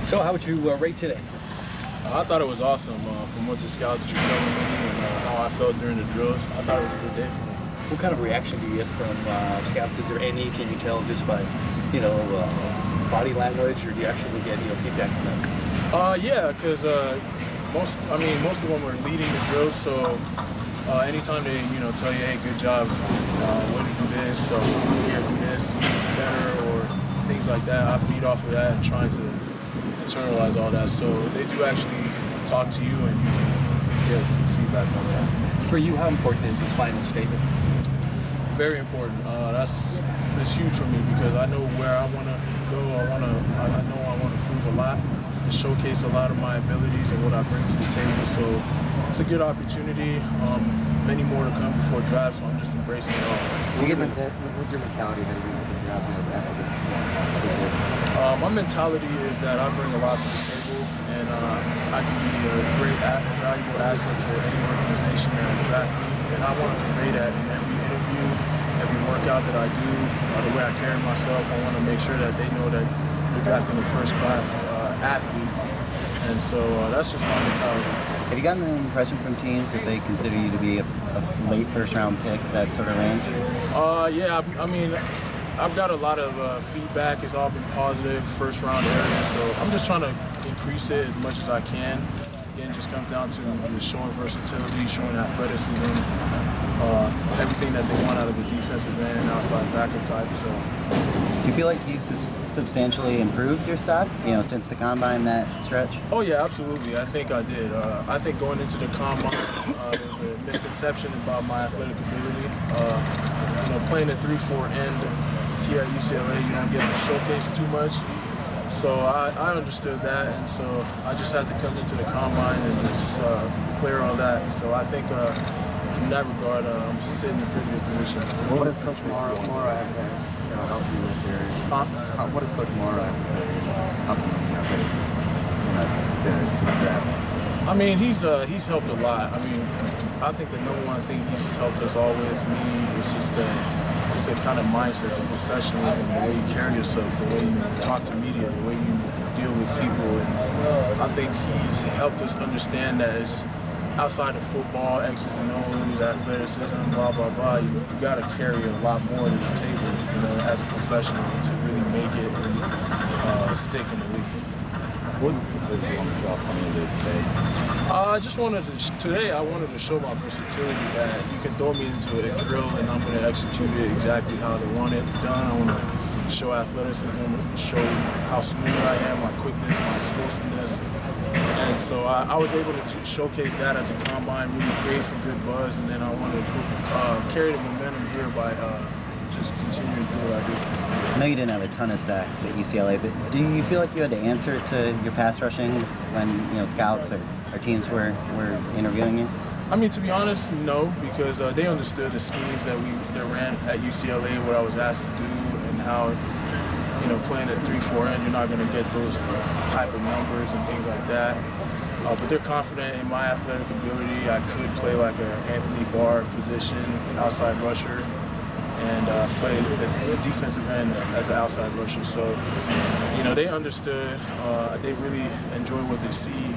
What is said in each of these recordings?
So how would you rate today? I thought it was awesome from what the scouts were telling me and how I felt during the drills. I thought it was a good day for me. What kind of reaction do you get from scouts? Is there any? Can you tell just by, body language, or do you actually get feedback from them? Yeah, because most of them were leading the drills, so anytime they tell you, hey, good job, way to do this, so here, do this better, or things like that, I feed off of that and trying to internalize all that. So they do actually talk to you, and you can get feedback on that. For you, how important is this final statement? Very important. It's huge for me because I know where I want to go. I know I want to prove a lot and showcase a lot of my abilities and what I bring to the table. So it's a good opportunity. Many more to come before draft, so I'm just embracing it all. What's your mentality heading into the draft? My mentality is that I bring a lot to the table, and I can be a great and valuable asset to any organization that draft me. And I want to convey that in every interview, every workout that I do, the way I carry myself. I want to make sure that they know that they're drafting a first-class athlete, and so that's just my mentality. Have you gotten an impression from teams that they consider you to be a late first-round pick, that sort of range? Yeah, I mean, I've got a lot of feedback. It's all been positive, first-round area, so I'm just trying to increase it as much as I can. Again, it just comes down to just showing versatility, showing athleticism, everything that they want out of a defensive end and outside backup type. So, do you feel like you've substantially improved your stock, since the combine, that stretch? Oh yeah, absolutely. I think I did. I think going into the combine, there's a misconception about my athletic ability. Playing a 3-4 end here at UCLA, you don't get to showcase too much. So I understood that, and so I just had to come into the combine and just clear all that. So I think from that regard, I'm sitting in a pretty good position. What does Coach Mora have to help you with your? What does Coach Mora have to say help you to the draft? I mean, he's helped a lot. I mean, I think the number one thing he's helped us all with is just a kind of mindset, the professionalism, the way you carry yourself, the way you talk to media, the way you deal with people. And I think he's helped us understand that it's outside of football, X's and O's, athleticism, blah, blah, blah. You got to carry a lot more to the table, as a professional to really make it and stick in the league. What specifically you want to show off coming into today? I just wanted to show my versatility, that you can throw me into a drill and I'm going to execute it exactly how they want it done. I want to show athleticism, show how smooth I am, my quickness, my explosiveness. And so I was able to showcase that at the combine, really create some good buzz, and then I wanted to carry the momentum here by just continuing to do what I do. I know you didn't have a ton of sacks at UCLA, but do you feel like you had to answer to your pass rushing when scouts or teams were interviewing you? I mean, to be honest, no, because they understood the schemes that ran at UCLA, what I was asked to do, and how playing at 3-4 end, you're not going to get those type of numbers and things like that. But they're confident in my athletic ability. I could play like an Anthony Barr position, outside rusher, and play the defensive end as an outside rusher. So, they understood. They really enjoy what they see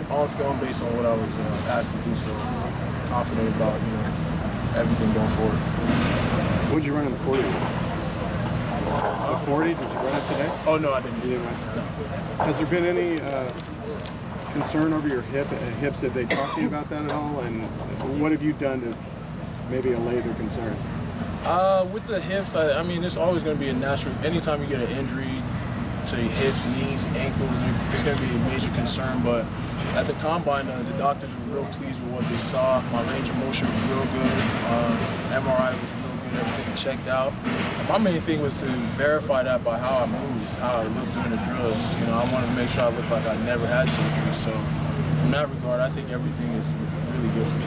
on film based on what I was asked to do. So, confident about everything going forward. What did you run in the 40? The 40? Did you run it today? Oh no, I didn't. You didn't run? No. Has there been any concern over your hips? Have they talked to you about that at all? And what have you done to maybe allay their concern? With the hips, I mean, it's always going to be a natural. Anytime you get an injury to your hips, knees, ankles, it's going to be a major concern. But at the combine, the doctors were real pleased with what they saw. My range of motion was real good. MRI was real good. Everything checked out. My main thing was to verify that by how I moved, how I looked during the drills. I wanted to make sure I looked like I never had surgery. So from that regard, I think everything is really good for me.